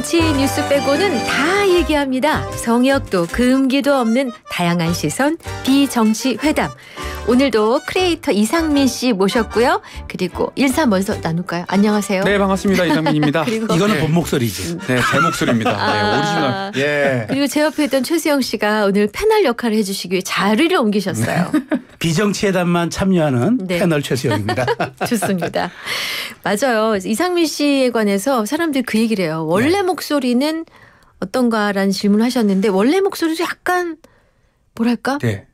정치 뉴스 빼고는 다 얘기합니다. 성역도 금기도 없는 다양한 시선 비정치 회담. 오늘도 크리에이터 이상민 씨 모셨고요. 그리고 인사 먼저 나눌까요? 안녕하세요. 네, 반갑습니다. 이상민입니다. 그리고 이거는 본 목소리지. 네, 제 목소리입니다. 네, 오리지널. 예. 그리고 제 옆에 있던 최수영 씨가 오늘 패널 역할을 해주시기 위해 자리를 옮기셨어요. 비정치회담만 참여하는 네. 패널 최수영입니다. 좋습니다. 맞아요. 이상민 씨에 관해서 사람들이 그 얘기를 해요. 원래 목소리는 어떤가라는 질문을 하셨는데 원래 목소리도 약간 뭐랄까? 네.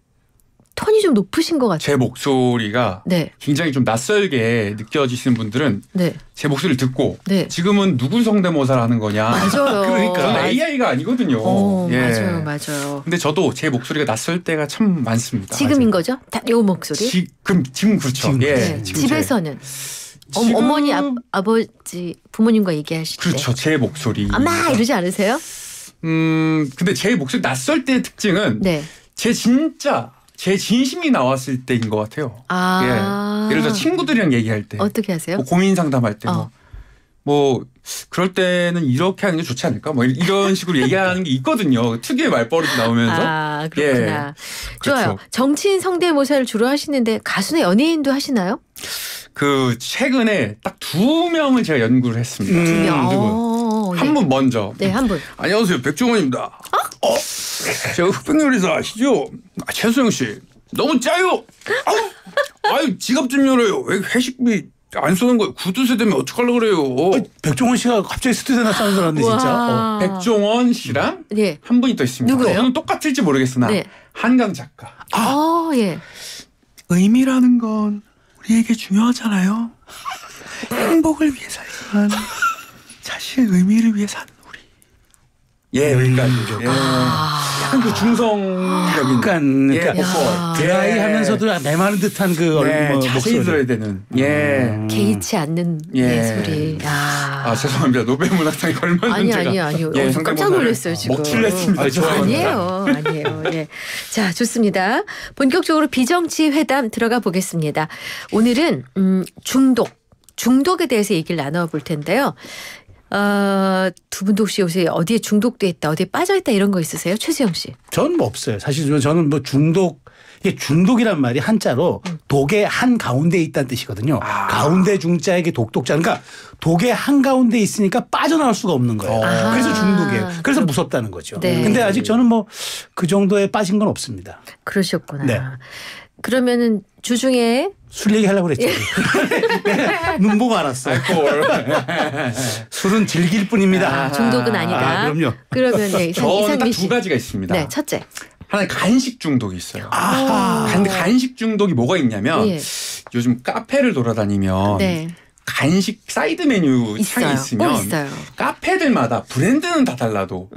톤이 좀 높으신 것 같아요. 제 목소리가 네. 굉장히 좀 낯설게 느껴지시는 분들은 네. 제 목소리를 듣고 네. 지금은 누구 성대모사를 하는 거냐. 맞아요. 그러니까. 저는 AI가 아니거든요. 맞아요. 맞아요. 근데 저도 제 목소리가 낯설 때가 참 많습니다. 지금인 거죠? 요 목소리? 지금 그렇죠. 지금. 예. 네. 지금 집에서는 지금- 어머니 아버지 부모님과 얘기하실 때 그렇죠. 제 목소리. 아마 이러지 않으세요? 근데 제 목소리 낯설 때의 특징은 네. 제 진심이 나왔을 때인 것 같아요. 아. 예. 예를 들어 친구들이랑 얘기할 때, 어떻게 하세요? 뭐 고민 상담할 때, 뭐 그럴 때는 이렇게 하는 게 좋지 않을까? 뭐 이런 식으로 얘기하는 게 있거든요. 특유의 말버릇이 나오면서. 아, 그렇구나. 좋아요. 그렇죠. 정치인 성대모사를 주로 하시는데 가수나 연예인도 하시나요? 그 최근에 딱 2명을 제가 연구를 했습니다. 두 명. 누구? 예. 한 분 먼저. 네, 한 분. 안녕하세요, 백종원입니다. 제가 흑백요리사 아시죠? 최수영 씨, 너무 짜요. 아유, 지갑 좀 열어요. 왜 회식비 안 쏘는 거예요? 구두쇠 되면 어떡하려고 그래요? 백종원 씨가 갑자기 스튜디오에 나타나는 줄 알았는데 진짜. 와. 백종원 씨랑 네. 한 분이 또 있습니다. 누구예요? 저는 똑같을지 모르겠으나 네. 한강 작가. 예. 의미라는 건 우리에게 중요하잖아요. 행복을 위해 살지만 사실 의미를 위해 사는 우리. 예, 여기까지. 예. 약간 그 중성적인. 약간 예, 그러니까 야. 드라이하면서도 메마른 듯한 그 네, 뭐 자세히 목소리. 들어야 되는. 예. 개의치 않는 예. 소리. 야. 죄송합니다. 노벨문학상에 걸맞는 아니요, 제가. 아니요. 예, 깜짝 성대모사를 놀랐어요, 지금. 먹칠을 했습니다. 아니에요. 아니에요. 예. 자, 좋습니다. 본격적으로 비정치 회담 들어가 보겠습니다. 오늘은 중독에 대해서 얘기를 나눠볼 텐데요. 두 분도 혹시 요새 어디에 중독돼 있다, 어디에 빠져 있다 이런 거 있으세요? 최수영 씨. 저는 뭐 없어요. 사실 저는 뭐 이게 중독이란 말이 한자로 독의 한 가운데 있다는 뜻이거든요. 가운데 중자에게 독자. 그러니까 독의 한 가운데 있으니까 빠져나올 수가 없는 거예요. 그래서 중독이에요. 그래서 무섭다는 거죠. 네. 근데 아직 저는 뭐 그 정도에 빠진 건 없습니다. 그러셨구나. 네. 그러면은 주중에 술 얘기하려고 그랬죠. 눈 보고 알았어. 술은 즐길 뿐입니다. 중독은 아니다. 그럼요. 그러면 네, 저는 딱 이상민 두 씨. 가지가 있습니다. 네, 첫째. 하나는 간식 중독이 있어요. 아하. 근데 간식 중독이 뭐가 있냐면 예. 요즘 카페를 돌아다니면 네. 간식 사이드 메뉴 창이 있어요. 있으면 있어요. 카페들마다 브랜드는 다 달라도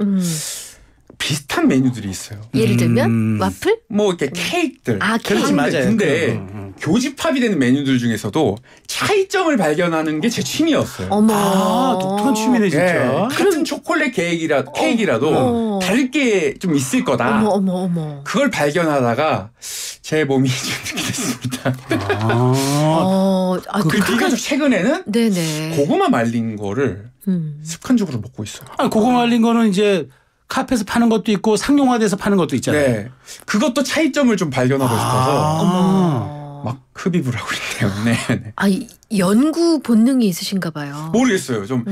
비슷한 메뉴들이 있어요. 예를 들면 와플? 뭐 이렇게 케이크들. 케이크. 맞아요. 근데 교집합이 되는 메뉴들 중에서도 차이점을 발견하는 게 제 취미였어요. 어머. 독특한 취미네 진짜. 예, 같은 초콜릿 케이크라도 다를 게 좀 있을 거다. 어머. 그걸 발견하다가 제 몸이 좀 이렇게 됐습니다. 그래서 최근에는 네네. 고구마 말린 거를 습관적으로 먹고 있어요. 고구마 말린 거는 이제 카페에서 파는 것도 있고 상용화돼서 파는 것도 있잖아요. 네. 그것도 차이점을 좀 발견하고 싶어서 어머. 막 흡입을 하고 있네요. 네. 연구 본능이 있으신가 봐요. 모르겠어요. 좀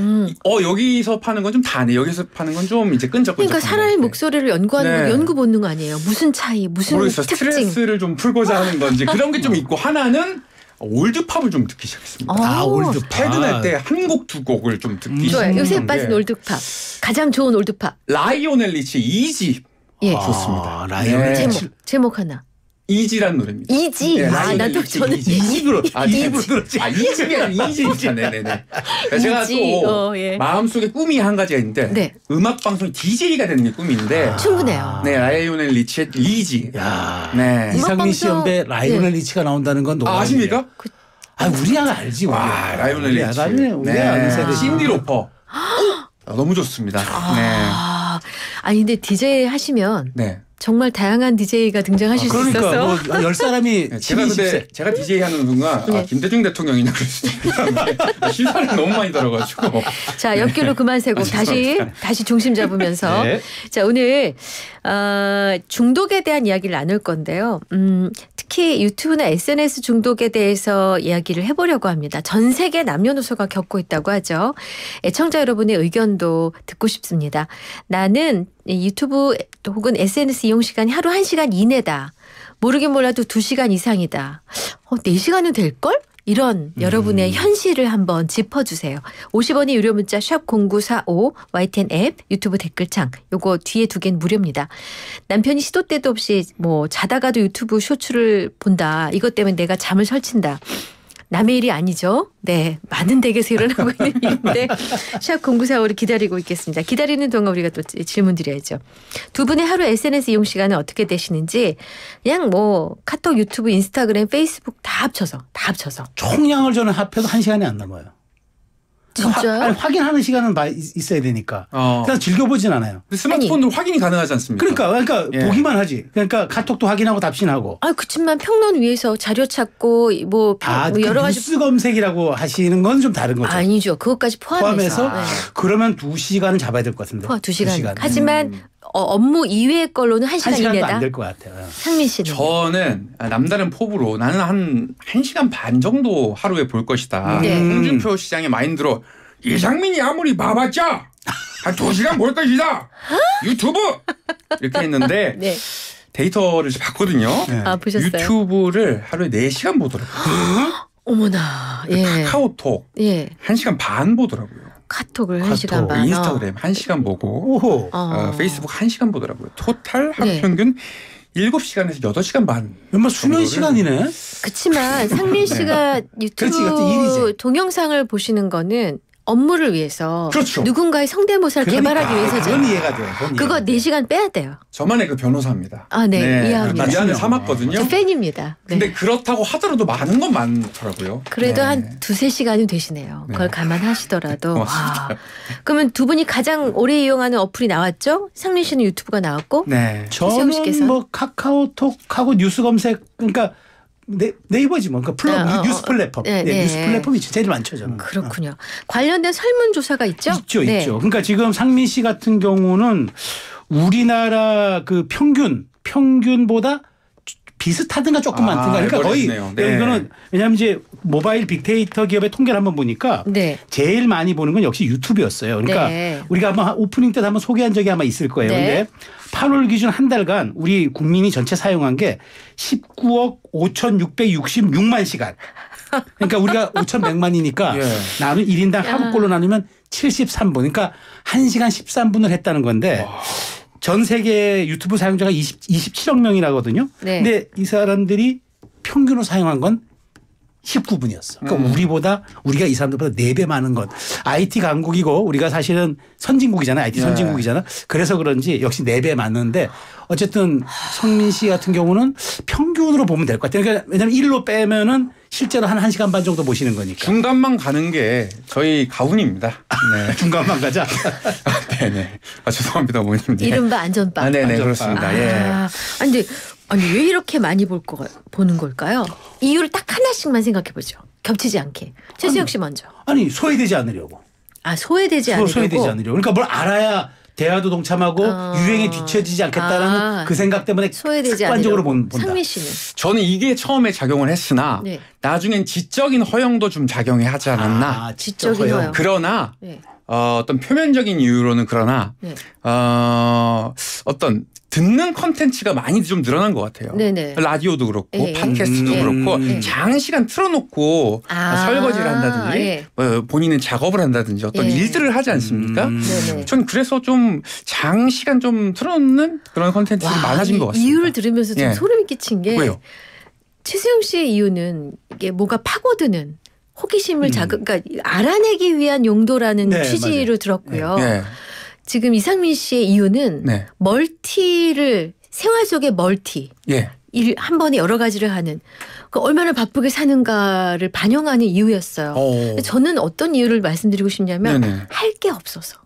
여기서 파는 건 좀 다네. 여기서 파는 건 좀 이제 끈적끈적. 그러니까 사람의 목소리를 연구하는 건 네. 연구 본능 아니에요. 무슨 차이, 무슨 모르겠어요. 특징. 스트레스를 좀 풀고자 하는 건지 그런 게 좀 있고 하나는 올드팝을 좀 듣기 시작했습니다. 올드팝. 퇴근할 때 한 곡 두 곡을 좀 듣기 좋아요. 시작했는데 요새 빠진 올드팝. 가장 좋은 올드팝. 라이오넬 리치 2집 예. 좋습니다. 라이오넬 네. 리치. 제목 하나. 이지란 노래입니다. 이지. 네, 라이오넬 나도 리치 저는 이지. 입으로 입으로 들었지. 이집이 아니라 이지입니다. 네네네. 제가 이지. 또 예. 마음속에 꿈이 한 가지가 있는데 네. 음악 방송 DJ가 되는 게 꿈인데 충분해요. 네 라이오넬 리치의 이지. 야. 네. 이상민 씨 음악방송- 연배 라이오넬 리치가 나온다는 건 너무 아십니까? 우리야 알지. 와 라이오넬 리치. 우리야 아는 세대지. 신디 로퍼. 너무 좋습니다. 네. 아니 근데 DJ 하시면 네. 정말 다양한 DJ가 등장하실 수 그러니까 있어서. 뭐 10사람이 제가 그때 제가 DJ 하는 순간 네. 김대중 대통령이냐 그럴 수도 있는데 시선이 너무 많이 들어가지고. 자, 옆길로 그만 세고 다시 중심 잡으면서. 네. 자, 오늘 중독에 대한 이야기를 나눌 건데요. 특히 유튜브나 SNS 중독에 대해서 이야기를 해보려고 합니다. 전 세계 남녀노소가 겪고 있다고 하죠. 애청자 여러분의 의견도 듣고 싶습니다. 나는 유튜브 혹은 SNS 이용 시간이 하루 1시간 이내다. 모르긴 몰라도 2시간 이상이다. 4시간은 될걸? 이런 여러분의 현실을 한번 짚어주세요. 50원의 유료 문자 샵 0945 YTN 앱 유튜브 댓글창 요거 뒤에 2개는 무료입니다. 남편이 시도 때도 없이 뭐 자다가도 유튜브 쇼츠를 본다. 이것 때문에 내가 잠을 설친다. 남의 일이 아니죠. 네. 많은 댁에서 일어나고 있는 일인데 샵 0945를 기다리고 있겠습니다. 기다리는 동안 우리가 또 질문 드려야죠. 두 분의 하루 SNS 이용 시간은 어떻게 되시는지 그냥 뭐 카톡, 유튜브, 인스타그램, 페이스북 다 합쳐서 총량을 저는 합해도 1시간이 안 넘어요. 진짜요? 아니, 확인하는 시간은 있어야 되니까. 그냥 즐겨보진 않아요. 스마트폰으로 확인이 가능하지 않습니까? 그러니까 예. 보기만 하지. 그러니까 카톡도 확인하고 답신하고. 그치만 평론 위에서 자료 찾고 뭐 그 여러 가지 뉴스 검색이라고 하시는 건 좀 다른 거죠. 아니죠. 그것까지 포함해서. 네. 그러면 2시간은 잡아야 될 것 같은데. 2시간. 하지만 업무 이외의 걸로는 1시간 1시간도 이내다. 안 될 것 같아요. 상민 씨는. 저는 남다른 포부로 나는 한 1시간 반 정도 하루에 볼 것이다. 네. 홍준표 시장의 마인드로 이상민이 아무리 봐봤자 한 2시간 볼 것이다. 유튜브 이렇게 했는데 네. 데이터를 봤거든요. 네. 보셨어요? 유튜브를 하루에 4시간 보더라고요. 어머나. 예. 카카오톡 예. 1시간 반 보더라고요. 카톡을 1시간 반. 인스타그램 1시간 보고 오호. 페이스북 1시간 보더라고요. 토탈 하루 네. 평균 7시간에서 8시간 반. 정말 수면 시간이네. 그치만 상민 씨가 유튜브 그렇지, 일이지. 동영상을 보시는 거는 업무를 위해서 그렇죠. 누군가의 성대모사를 개발하기 위해서죠. 그건 이해가 돼요. 그거 4시간 빼야 돼요. 저만의 그 변호사입니다. 네. 이해합니다. 미안해 삼았거든요. 저 팬입니다. 네. 근데 그렇다고 하더라도 많은 건 많더라고요. 그래도 네. 한 2-3시간은 되시네요. 그걸 감안하시더라도. 고맙습니다. 그러면 두 분이 가장 오래 이용하는 어플이 나왔죠? 상민 씨는 유튜브가 나왔고. 네. 최수영 씨께서? 저는 뭐 카카오톡하고 뉴스 검색 그러니까 네이버지 뭐 그러니까 뉴스 플랫폼. 네. 뉴스 플랫폼이 제일 많죠 저는. 그렇군요. 관련된 설문조사가 있죠? 있죠. 네. 있죠. 그러니까 지금 상민 씨 같은 경우는 우리나라 그 평균보다 비슷하든가 조금 많든가. 그러니까 거의 네. 이거는 왜냐하면 이제 모바일 빅데이터 기업의 통계를 한번 보니까 네. 제일 많이 보는 건 역시 유튜브였어요. 그러니까 네. 우리가 아마 오프닝 때 한번 소개한 적이 아마 있을 거예요. 네. 근데 8월 기준 한 달간 우리 국민이 전체 사용한 게 19억 5,666만 시간. 그러니까 우리가 5,100만이니까 예. 나는 1인당 하루꼴로 나누면 73분. 그러니까 1시간 13분을 했다는 건데 전 세계 유튜브 사용자가 27억 명이라거든요. 네. 근데 이 사람들이 평균으로 사용한 건 19분이었어. 그러니까 우리가 이 사람들보다 4배 많은 것. IT 강국이고 우리가 사실은 선진국이잖아요. IT 선진국이잖아. 그래서 그런지 역시 4배 많은데 어쨌든 성민 씨 같은 경우는 평균으로 보면 될 것 같아요. 그러니까 왜냐하면 1로 빼면은 실제로 한 1시간 반 정도 보시는 거니까. 중간만 가는 게 저희 가훈입니다. 네. 중간만 가자. 네네. 죄송합니다, 어머님. 네. 이른바 안전빵. 네네 안전빵. 그렇습니다. 예. 아니 왜 이렇게 많이 보는 걸까요? 이유를 딱 하나씩만 생각해 보죠. 겹치지 않게. 최수영 씨 먼저. 아니 소외되지 않으려고. 소외되지 않으려고. 소외되지 않으려고. 그러니까 뭘 알아야 대화도 동참하고 유행에 뒤처지지 않겠다라는 그 생각 때문에 소외되지 습관적으로 않으려고. 본다. 상민 씨는. 저는 이게 처음에 작용을 했으나 네. 나중엔 지적인 허용도 좀 작용이 하지 않았나. 지적인 허용. 그러나 네. 어떤 표면적인 이유로는 그러나 네. 어떤 듣는 컨텐츠가 많이 좀 늘어난 것 같아요. 네네. 라디오도 그렇고 예, 예. 팟캐스트도 그렇고 장시간 틀어놓고 설거지를 한다든지 예. 본인은 작업을 한다든지 어떤 예. 일들을 하지 않습니까? 네네. 전 그래서 좀 장시간 좀 틀어놓는 그런 컨텐츠가 많아진 것 같습니다. 이유를 들으면서 좀 예. 소름이 끼친 게 왜요? 최수영 씨의 이유는 이게 뭐가 파고드는 호기심을 그러니까 알아내기 위한 용도라는 네, 취지로 맞아요. 들었고요. 예. 지금 이상민 씨의 이유는 네. 멀티를 생활 속의 멀티 예. 일 한 번에 여러 가지를 하는 그 얼마나 바쁘게 사는가를 반영하는 이유였어요. 근데 저는 어떤 이유를 말씀드리고 싶냐면 네네. 할 게 없어서.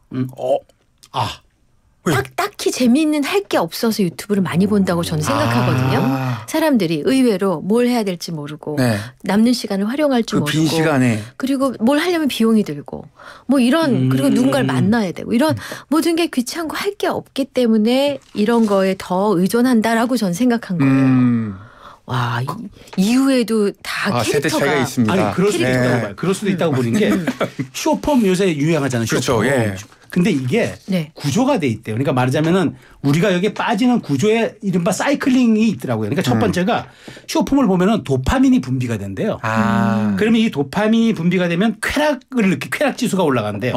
딱히 재미있는 할 게 없어서 유튜브를 많이 본다고 저는 생각하거든요. 사람들이 의외로 뭘 해야 될지 모르고 네. 남는 시간을 활용할 줄 그 모르고 빈 시간에 그리고 뭘 하려면 비용이 들고 뭐 이런 그리고 누군가를 만나야 되고 이런 모든 게 귀찮고 할 게 없기 때문에 이런 거에 더 의존한다라고 저는 생각한 거예요. 와 이후에도 다 세대 캐릭터가 차이가 있습니다. 아니 그럴 수도 캐릭터가. 있다고 봐요. 그럴 수도 있다고 보는 게 쇼폼 요새 유행하잖아요. 그렇죠. 쇼폼. 예. 근데 이게 네. 구조가 돼 있대요. 그러니까 말하자면은 우리가 여기에 빠지는 구조에 이른바 사이클링이 있더라고요. 그러니까 첫 번째가 쇼폼을 보면은 도파민이 분비가 된대요. 그러면 이 도파민이 분비가 되면 쾌락 지수가 올라간대요.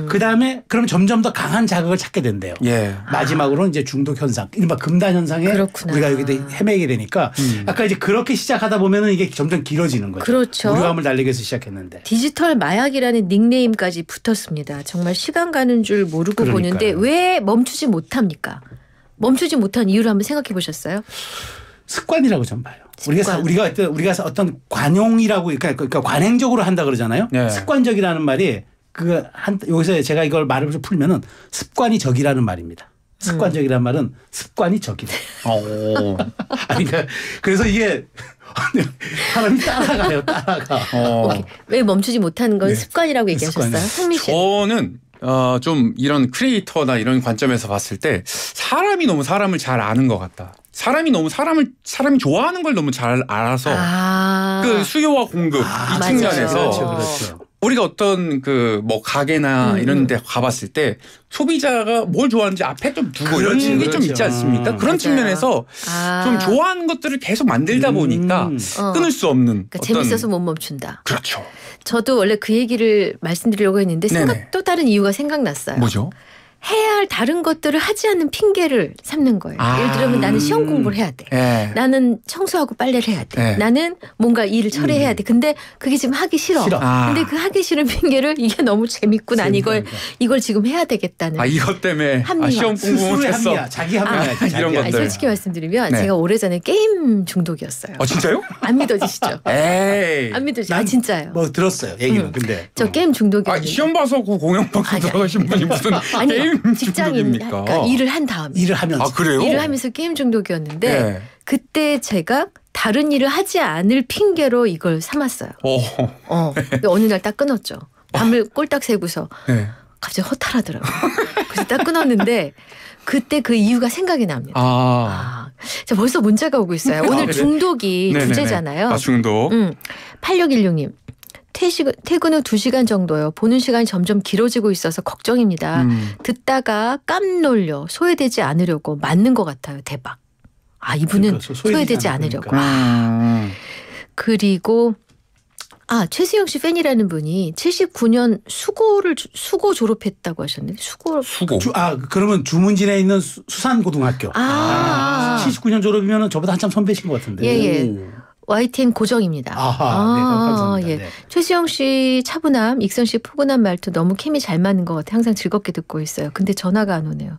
그 다음에 그러면 점점 더 강한 자극을 찾게 된대요. 예. 마지막으로 이제 중독 현상, 이른바 금단 현상에 그렇구나. 우리가 여기 헤매게 되니까 아까 이제 그렇게 시작하다 보면은 이게 점점 길어지는 거죠. 그렇죠. 무료감을 달리기 위해서 시작했는데. 디지털 마약이라는 닉네임까지 붙었습니다. 정말 시간 가는 줄 모르고 그러니까요. 보는데 왜 멈추지 못합니까? 멈추지 못한 이유를 한번 생각해 보셨어요? 습관이라고 전 봐요. 습관. 우리가 어떤 관용이라고 그러니까 관행적으로 한다 그러잖아요. 네. 습관적이라는 말이 여기서 제가 이걸 말을 좀 풀면은 습관이 적이라는 말입니다. 습관적이라는 말은 습관이 적이다. 아니, 그래서 이게 사람이 따라가요. 오케이. 왜 멈추지 못하는 건 네. 습관이라고 얘기하셨어요? 습관이요. 성민 씨. 저는 좀 이런 크리에이터나 이런 관점에서 봤을 때 사람이 너무 사람을 잘 아는 것 같다. 사람이 너무 사람이 좋아하는 걸 너무 잘 알아서 그 수요와 공급 이 맞아요. 측면에서 그렇죠. 우리가 어떤 그 뭐 가게나 이런 데 가봤을 때 소비자가 뭘 좋아하는지 앞에 좀 두고 이런 게 좀 있지 않습니까? 그런 맞아요. 측면에서 좀 좋아하는 것들을 계속 만들다 보니까 끊을 수 없는 그러니까 재밌어서 못 멈춘다. 그렇죠. 저도 원래 그 얘기를 말씀드리려고 했는데 네네. 또 다른 이유가 생각났어요. 뭐죠? 해야 할 다른 것들을 하지 않는 핑계를 삼는 거예요. 예를 들면 나는 시험 공부를 해야 돼. 예. 나는 청소하고 빨래를 해야 돼. 네. 나는 뭔가 일을 처리해야 돼. 근데 그게 지금 하기 싫어. 근데 그 하기 싫은 핑계를 이게 너무 재밌고 난 이걸 지금 해야 되겠다는. 이것 때문에 합리화. 시험 공부 못했어. 자기 합리화. 이런 것들. 솔직히 말씀드리면 네. 제가 오래전에 게임 중독이었어요. 진짜요? 안 믿어지시죠? 에이. 안 믿어지죠? 진짜요. 뭐 들었어요. 얘기는. 근데 저 게임 중독이었는데. 시험 봐서 그 공영방송 들어가신 분이 무슨 아니, 게임 직장인 중독입니까? 그러니까 일을 한 다음에. 일을 하면서. 그래요? 일을 하면서 게임 중독이었는데 네. 그때 제가 다른 일을 하지 않을 핑계로 이걸 삼았어요. 근데 어느 날 딱 끊었죠. 밤을 꼴딱 새고서 네. 갑자기 허탈하더라고요. 그래서 딱 끊었는데 그때 그 이유가 생각이 납니다. 자, 벌써 문자가 오고 있어요. 오늘 그래? 중독이 네네네. 주제잖아요. 중독. 8616님. 퇴근 후 2시간 정도요. 보는 시간이 점점 길어지고 있어서 걱정입니다. 듣다가 깜놀려 소외되지 않으려고 맞는 것 같아요. 대박. 이분은 그러니까 소외되지 않으려고. 그러니까. 그리고 최수영 씨 팬이라는 분이 79년 수고 졸업했다고 하셨는데 수고. 그러면 주문진에 있는 수산고등학교. 79년 졸업이면 저보다 한참 선배신 것 같은데. 예. YTN 고정입니다. 네, 감사합니다. 예. 네. 최수영 씨 차분함, 익선 씨 포근한 말투 너무 케미 잘 맞는 것 같아요. 항상 즐겁게 듣고 있어요. 근데 전화가 안 오네요.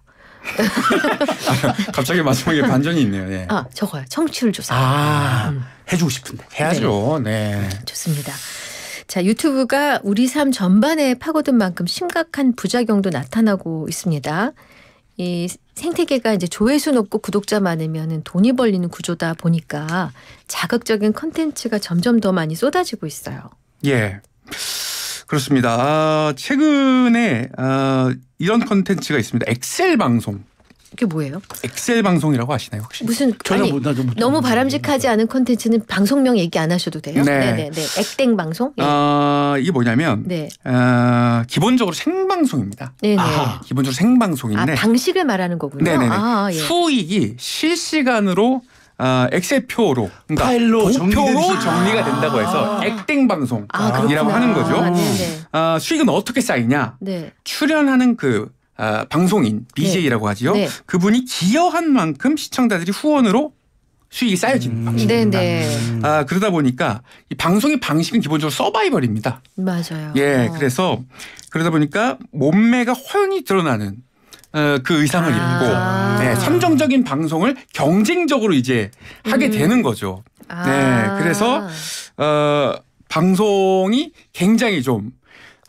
갑자기 마지막에 반전이 있네요. 네. 저거요. 청취율 조사. 해주고 싶은데. 해야죠. 네. 좋습니다. 자, 유튜브가 우리 삶 전반에 파고든 만큼 심각한 부작용도 나타나고 있습니다. 이 생태계가 이제 조회수 높고 구독자 많으면 돈이 벌리는 구조다 보니까 자극적인 컨텐츠가 점점 더 많이 쏟아지고 있어요. 예. 그렇습니다. 최근에 이런 컨텐츠가 있습니다. 엑셀 방송. 이게 뭐예요? 엑셀 방송이라고 아시나요 혹시? 무슨 너무 바람직하지 않은 컨텐츠는 방송명 얘기 안 하셔도 돼요. 네. 액땡 방송. 예. 이게 뭐냐면 기본적으로 생방송입니다. 네네. 기본적으로 생방송인데 방식을 말하는 거군요. 네네네. 예. 수익이 실시간으로 엑셀표로 그러니까 파일로 도표로 정리가 된다고 해서 액땡 방송이라고 하는 거죠. 수익은 어떻게 쌓이냐? 네. 출연하는 그 방송인 BJ라고 하지요. 네. 그분이 기여한 만큼 시청자들이 후원으로 수익이 쌓여지는 방식입니다. 네네. 그러다 보니까 이 방송의 방식은 기본적으로 서바이벌입니다. 맞아요. 예, 그래서 그러다 보니까 몸매가 훤히 드러나는 그 의상을 입고 선정적인 방송을 경쟁적으로 이제 하게 되는 거죠. 네, 그래서 방송이 굉장히 좀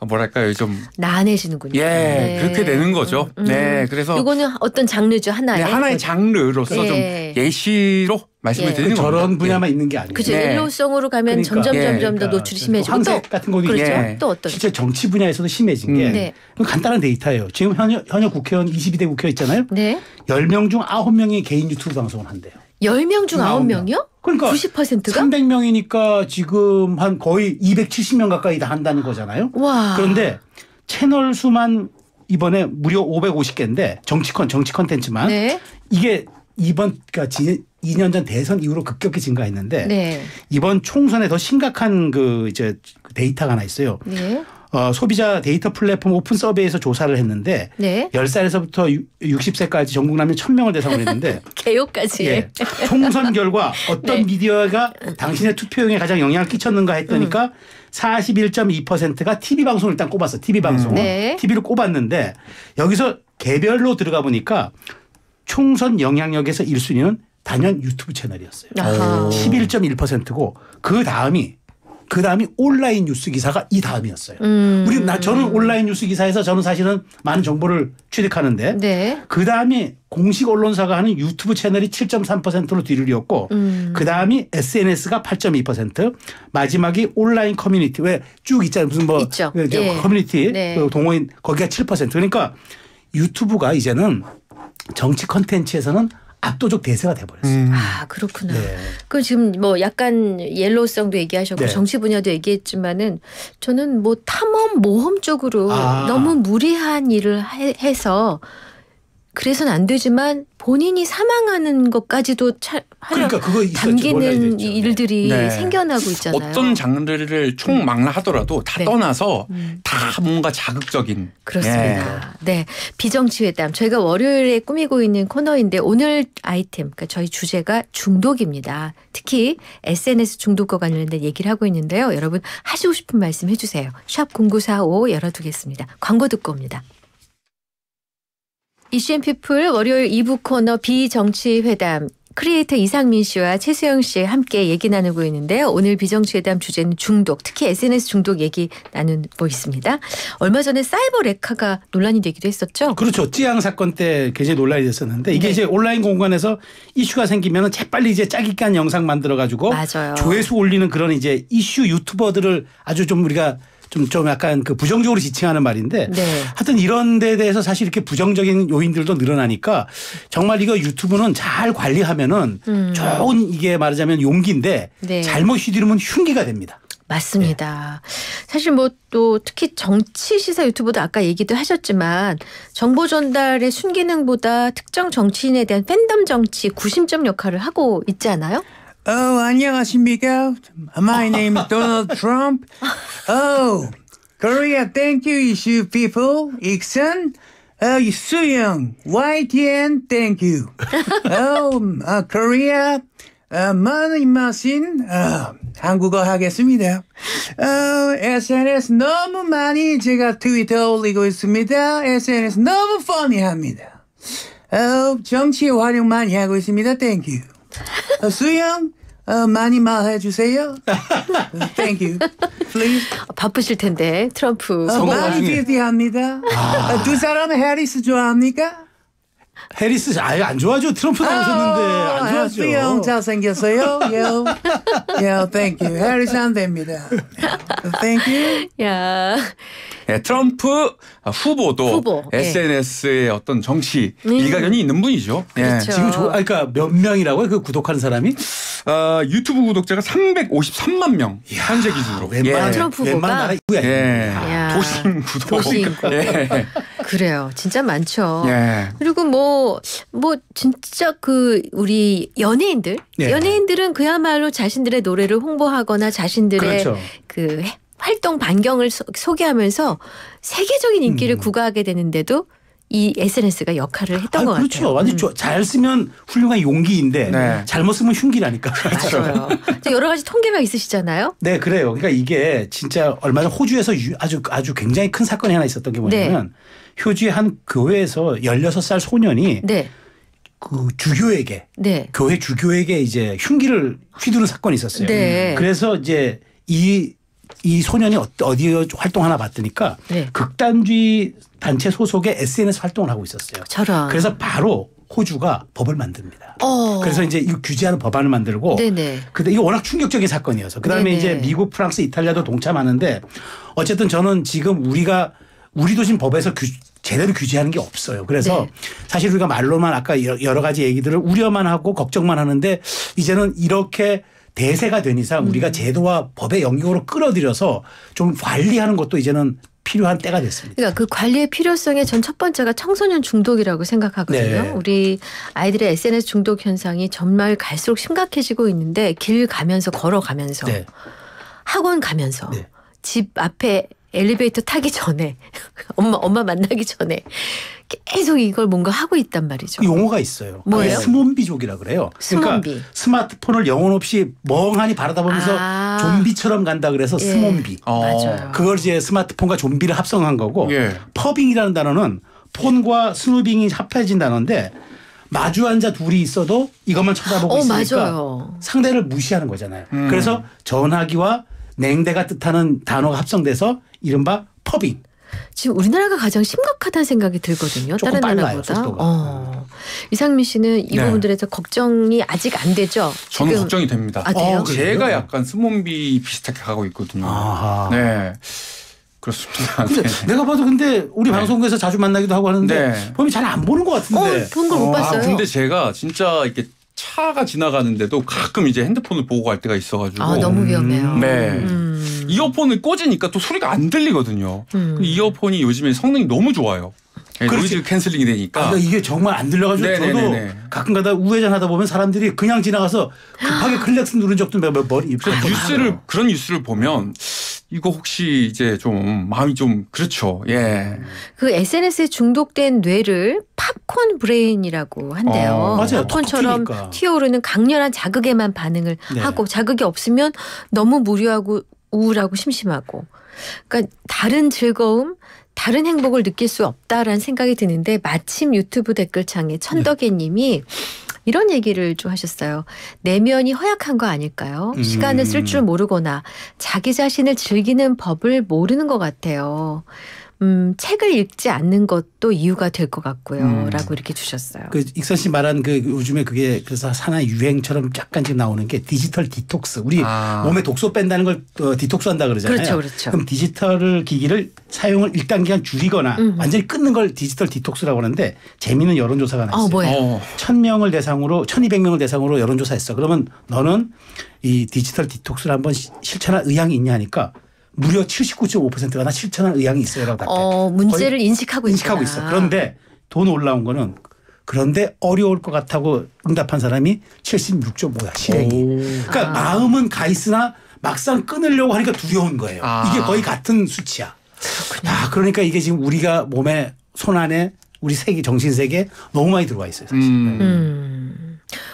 뭐랄까요 좀 나안해지는군요. 예, 그렇게 되는 거죠. 네, 그래서 이거는 어떤 장르죠 하나의. 네, 하나의 장르로서 좀 예시로 말씀을 드리는 겁니다. 저런 분야만 있는 게 아니에요. 그죠. 네. 옐로우성으로 가면 그러니까. 점점 더 노출이 심해지고 황색 같은 것도 그렇죠. 있죠. 또 어떤. 실제 정치 분야에서도 심해진 게 네. 간단한 데이터예요. 지금 현역 국회의원 22대 국회의원 있잖아요. 네. 10명 중 9명이 개인 유튜브 방송을 한대요. 10명 중 9명이요? 그러니까 90%가? 300명이니까 지금 한 거의 270명 가까이 다 한다는 거잖아요. 와. 그런데 채널 수만 이번에 무려 550개인데 정치 컨텐츠만 네. 이게 이번 그러니까 2년 전 대선 이후로 급격히 증가했는데 네. 이번 총선에 더 심각한 그 이제 데이터가 하나 있어요. 네. 소비자 데이터 플랫폼 오픈 서베이에서 조사를 했는데 네. 10살에서부터 60세까지 전국 남녀 1000명을 대상으로 했는데 개요까지. 예. 총선 결과 어떤 네. 미디어가 당신의 투표용에 가장 영향을 끼쳤는가 했더니까 41.2%가 TV 방송을 일단 꼽았어. TV 방송. 네. TV를 꼽았는데 여기서 개별로 들어가 보니까 총선 영향력에서 1순위는 단연 유튜브 채널이었어요. 아하. 11.1%고 그 다음이 온라인 뉴스 기사가 이 다음이었어요. 저는 온라인 뉴스 기사에서 저는 사실은 많은 정보를 취득하는데 네. 그 다음이 공식 언론사가 하는 유튜브 채널이 7.3%로 뒤를 이었고 그 다음이 SNS가 8.2% 마지막이 온라인 커뮤니티 왜 쭉 있잖아요. 무슨 뭐 있죠. 커뮤니티 네. 동호인 거기가 7% 그러니까 유튜브가 이제는 정치 컨텐츠에서는 압도적 대세가 돼버렸어요. 아 그렇구나. 네. 그 지금 뭐 약간 옐로우성도 얘기하셨고 네. 정치 분야도 얘기했지만은 저는 뭐 탐험 모험 쪽으로 너무 무리한 일을 해서 그래서는 안 되지만 본인이 사망하는 것까지도 그러니까 그거 담기는 일들이 네. 생겨나고 있잖아요. 어떤 장르를 총망라하더라도 다 네. 떠나서 다 뭔가 자극적인. 그렇습니다. 네. 비정치회담. 저희가 월요일에 꾸미고 있는 코너인데 오늘 아이템, 그러니까 저희 주제가 중독입니다. 특히 SNS 중독과 관련된 얘기를 하고 있는데요. 여러분 하시고 싶은 말씀 해주세요. 샵 0945 열어두겠습니다. 광고 듣고 옵니다. 이슈앤피플 월요일 2부 코너 비정치회담. 크리에이터 이상민 씨와 최수영 씨 함께 얘기 나누고 있는데요. 오늘 비정치회담 주제는 중독, 특히 SNS 중독 얘기 나누고 있습니다. 얼마 전에 사이버 레카가 논란이 되기도 했었죠. 그렇죠. 찌양 사건 때 굉장히 논란이 됐었는데 이게 네. 이제 온라인 공간에서 이슈가 생기면 재빨리 이제 짜깁기한 영상 만들어 가지고 맞아요. 조회수 올리는 그런 이제 이슈 유튜버들을 아주 좀 우리가 좀 약간 그 부정적으로 지칭하는 말인데 네. 하여튼 이런 데 대해서 사실 이렇게 부정적인 요인들도 늘어나니까 정말 이거 유튜브는 잘 관리하면은 좋은 이게 말하자면 용기인데 네. 잘못 휘두르면 흉기가 됩니다. 맞습니다. 사실 뭐 또 특히 정치 시사 유튜브도 아까 얘기도 하셨지만 정보 전달의 순기능보다 특정 정치인에 대한 팬덤 정치 구심점 역할을 하고 있지 않아요? 안녕하십니까. My name is Donald Trump. Korea, thank you, issue people. 익선, 수영, YTN, thank you. Korea, 많은 마신, 한국어 하겠습니다. SNS 너무 많이 제가 트위터 올리고 있습니다. SNS 너무 funny합니다. 정치 활용 많이 하고 있습니다. Thank you. 수영 많이 말해주세요. Thank you. Please. 바쁘실 텐데 트럼프. 많이 비슷합니다. 두 사람은 해리스 좋아합니까? 해리스 아예 안 좋아하죠. 트럼프 나오셨는데 안 좋아하죠. 수영 잘생겼어요. Thank you. 해리스 안 됩니다. Thank you. 야. 네, 트럼프 후보도 SNS의 어떤 정치 일가견이 있는 분이죠. 그렇죠. 지금 그러니까 몇 명이라고요? 그 구독하는 사람이? 유튜브 구독자가 353만 명 현재 기준으로. 트럼프 후보가 도시인 구독. 도시인구. 그래요. 진짜 많죠. 그리고 뭐 진짜 그 우리 연예인들은 그야말로 자신들의 노래를 홍보하거나 자신들의 그렇죠. 그 활동 반경을 소개하면서 세계적인 인기를 구가하게 되는데도 이 SNS가 역할을 했던 것 그렇죠. 같아요. 완전 잘 쓰면 훌륭한 용기인데 잘못 쓰면 흉기라니까. 맞아요. 여러 가지 통계가 있으시잖아요. 네, 그래요. 그러니까 이게 진짜 얼마 전 호주에서 아주 굉장히 큰 사건이 하나 있었던 게 뭐냐면 호주의 한 교회에서 16살 소년이 그 주교에게 교회 주교에게 이제 흉기를 휘두른 사건이 있었어요. 그래서 이제 이 이 소년이 어디 활동하나 봤더니까 네. 극단주의 단체 소속의 SNS 활동을 하고 있었어요. 저런. 그래서 바로 호주가 법을 만듭니다. 그래서 이제 이 규제하는 법안을 만들고. 네네. 근데 이게 워낙 충격적인 사건이어서 그다음에 네네. 이제 미국, 프랑스, 이탈리아도 동참하는데 어쨌든 저는 지금 우리도 지금 법에서 제대로 규제하는 게 없어요. 그래서 네. 사실 우리가 말로만 아까 여러 가지 얘기들을 우려만 하고 걱정만 하는데 이제는 이렇게 대세가 된 이상 우리가 제도와 법의 영역으로 끌어들여서 좀 관리하는 것도 이제는 필요한 때가 됐습니다. 그러니까 그 관리의 필요성의 전 첫 번째가 청소년 중독이라고 생각하거든요. 네. 우리 아이들의 SNS 중독 현상이 정말 갈수록 심각해지고 있는데 길 가면서 걸어가면서 네. 학원 가면서 네. 집 앞에 엘리베이터 타기 전에 엄마 만나기 전에 계속 이걸 뭔가 하고 있단 말이죠. 그 용어가 있어요. 뭐예요? 스몬비족이라 그래요. 스몬비. 그러니까 스마트폰을 영혼 없이 멍하니 바라다보면서 좀비처럼 간다 그래서 예. 스몬비. 맞아요. 그걸 이제 스마트폰과 좀비를 합성한 거고 예. 퍼빙이라는 단어는 폰과 스누빙이 합해진 단어인데 마주 앉아 둘이 있어도 이것만 쳐다보고 있으니까 맞아요. 상대를 무시하는 거잖아요. 그래서 전화기와 냉대가 뜻하는 단어가 합성돼서 이른바 퍼빙. 지금 우리나라가 가장 심각하다는 생각이 들거든요. 조금 다른 빨라요, 나라보다. 속도가. 이상민 씨는 이 네. 부분들에 대해서 걱정이 아직 안 되죠? 저는 지금. 걱정이 됩니다. 아, 돼요? 그래요? 제가 약간 스몬비 비슷하게 가고 있거든요. 아하. 네. 그렇습니다. 근데 네. 내가 봐도 근데 우리 네. 방송국에서 자주 만나기도 하고 하는데 네. 보면 잘 안 보는 것 같은데. 본 걸 못 봤어요. 근데 제가 진짜 이렇게 차가 지나가는데도 가끔 이제 핸드폰을 보고 갈 때가 있어가지고. 너무 위험해요. 네. 이어폰을 꽂으니까 또 소리가 안 들리거든요. 그 이어폰이 요즘에 성능이 너무 좋아요. 네, 그렇지. 노이즈 캔슬링이 되니까. 그러니까 이게 정말 안 들려가지고 네네네네. 저도 가끔가다 우회전 하다 보면 사람들이 그냥 지나가서 급하게 클렉스 누른 적도 머리 그런 뉴스를 보면 이거 혹시 이제 좀 마음이 좀 그렇죠. 예. 그 SNS에 중독된 뇌를 팝콘 브레인이라고 한대요. 맞아요. 팝콘처럼 톡 튀니까. 튀어오르는 강렬한 자극에만 반응을 네. 하고 자극이 없으면 너무 무료하고 우울하고 심심하고 그러니까 다른 즐거움 다른 행복을 느낄 수 없다라는 생각이 드는데 마침 유튜브 댓글창에 천덕애 님이 이런 얘기를 좀 하셨어요. 내면이 허약한 거 아닐까요? 시간을 쓸 줄 모르거나 자기 자신을 즐기는 법을 모르는 것 같아요. 책을 읽지 않는 것도 이유가 될 것 같고요. 라고 이렇게 주셨어요. 그 익선 씨 말한 그 요즘에 그게 그래서 하나의 유행처럼 약간 지금 나오는 게 디지털 디톡스. 우리 몸에 독소 뺀다는 걸 디톡스한다 그러잖아요. 그렇죠, 그렇죠. 그럼 디지털 기기를 사용을 일단 그냥 줄이거나 완전히 끊는 걸 디지털 디톡스라고 하는데 재미있는 여론조사가 나왔어요. 뭐예요? 1,000명을 대상으로 1,200명을 대상으로 여론조사했어. 그러면 너는 이 디지털 디톡스를 한번 실천할 의향이 있냐 하니까 무려 79.5%가 나 실천할 의향이 있어요라고 답해. 문제를 인식하고 있어. 그런데 더 놀라운 거는 그런데 어려울 것 같다고 응답한 사람이 76.5야 실행이. 그러니까 마음은 가 있으나 막상 끊으려고 하니까 두려운 거예요. 이게 거의 같은 수치야. 그러니까 이게 지금 우리가 몸에 손 안에 우리 세계 정신 세계 너무 많이 들어와 있어요. 사실.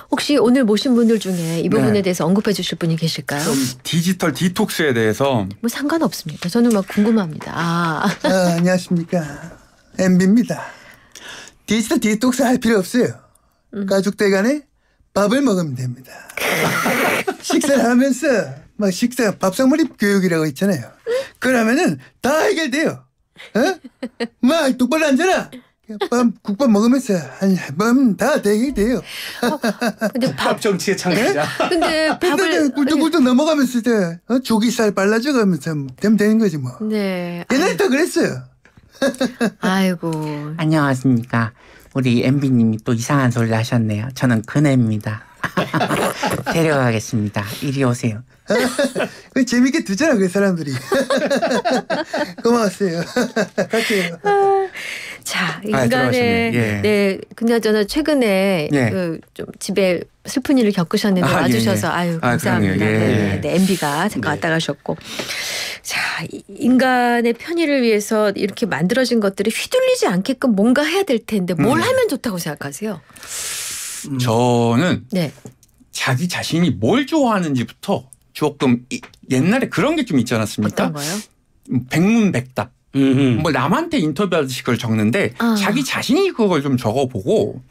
혹시 오늘 모신 분들 중에 이 부분에 네. 대해서 언급해 주실 분이 계실까요? 디지털 디톡스에 대해서 뭐 상관없습니다. 저는 막 궁금합니다. 안녕하십니까. MB입니다. 디지털 디톡스 할 필요 없어요. 가족들 간에 밥을 먹으면 됩니다. 식사를 하면서 막 식사 밥상머리 교육이라고 있잖아요. 그러면은 다 해결돼요. 막 똑바로 앉아라. 국밥 먹으면서 한밤 다 해결돼요. 근데 밥 정치의 창시자. 근데 밥을 꿀떡꿀떡 넘어가면서 조기살 발라줘가면서 되면 되는 거지 뭐. 네. 옛날에 다 그랬어요. 아이고. 안녕하십니까. 우리 MB님이 또 이상한 소리를 하셨네요. 저는 그네입니다. 데려가겠습니다. 이리 오세요. 재밌게 두잖아 그 사람들이. 고마웠어요. 갈게요. 자, 들어가시네. 예. 네, 그나저나 최근에 예. 좀 집에 슬픈 일을 겪으셨는데 와주셔서 예. 아유 감사합니다. 그럼요. 예. 네, 네, MB가 잠깐 왔다 가셨고, 자 인간의 편의를 위해서 이렇게 만들어진 것들이 휘둘리지 않게끔 뭔가 해야 될 텐데 뭘 하면 좋다고 생각하세요? 저는 네, 자기 자신이 뭘 좋아하는지부터 조금 옛날에 그런 게 좀 있지 않았습니까? 어떤 거요? 백문백답. 뭐 남한테 인터뷰하듯이 그걸 적는데 자기 자신이 그걸 좀 적어보고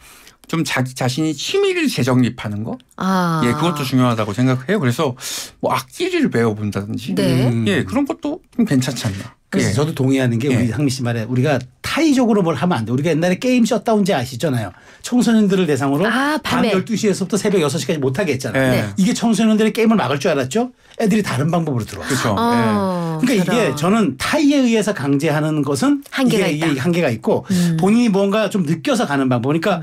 좀 자기 자신이 취미를 재정립하는 거, 아. 예, 그것도 중요하다고 생각해요. 그래서 뭐 악기를 배워본다든지, 네. 예, 그런 것도 좀 괜찮지 않나. 그래서 예. 저도 동의하는 게 우리 예. 상미 씨 말에 우리가 타의적으로 뭘 하면 안 돼. 우리가 옛날에 게임 셧다운제 아시잖아요. 청소년들을 대상으로 아, 밤 밤에. 12시에서부터 새벽 6시까지 못하게 했잖아요. 네. 이게 청소년들의 게임을 막을 줄 알았죠? 애들이 다른 방법으로 들어왔어요. 그렇죠. 그럼. 그러니까 이게 저는 타의에 의해서 강제하는 것은 한계가 이게 있다. 한계가 있고 본인이 뭔가 좀 느껴서 가는 방법. 그러니까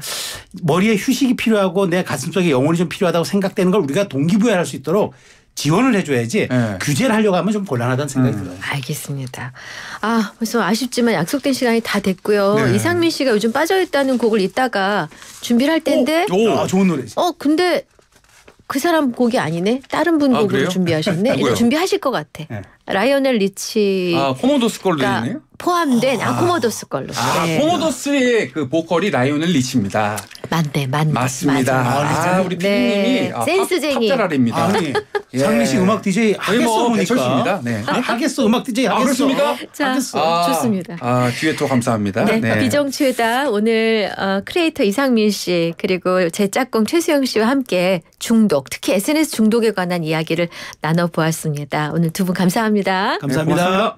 머리에 휴식이 필요하고 내 가슴속에 영혼이 좀 필요하다고 생각되는 걸 우리가 동기부여할 수 있도록 지원을 해줘야지 네. 규제를 하려고 하면 좀 곤란하다는 생각이 들어요. 알겠습니다. 아, 그래서 아쉽지만 약속된 시간이 다 됐고요. 네. 이상민 씨가 요즘 빠져있다는 곡을 이따가 준비를 할 텐데. 아, 좋은 노래지. 근데 그 사람 곡이 아니네. 다른 분 아, 곡으로 그래요? 준비하셨네. 이거 누구요? 준비하실 것 같아. 네. 라이오넬 리치가 아, 코모도스 걸로 되어 있네요. 포함된 코모도스 걸로. 아, 네. 코모도스의 그 보컬이 라이오넬 리치입니다. 맞네. 맞습니다. 맞아. 아, 우리 피디님이 네. 센스쟁이. 탑자랄입니다. 아니 예. 상민 씨 음악 DJ 거의 하겠어 뭐 보니까. 배철수입니다. 네. 아니, 하겠어 음악 DJ 아, 하겠어. 그렇습니까? 자, 하겠어. 좋습니다. 듀에토 감사합니다. 네, 비정치회다 오늘 크리에이터 이상민 씨 그리고 제 짝꿍 최수영 씨와 함께 중독, 특히 SNS 중독에 관한 이야기를 나눠보았습니다. 오늘 두 분 감사합니다. 감사합니다. 네, 고맙습니다.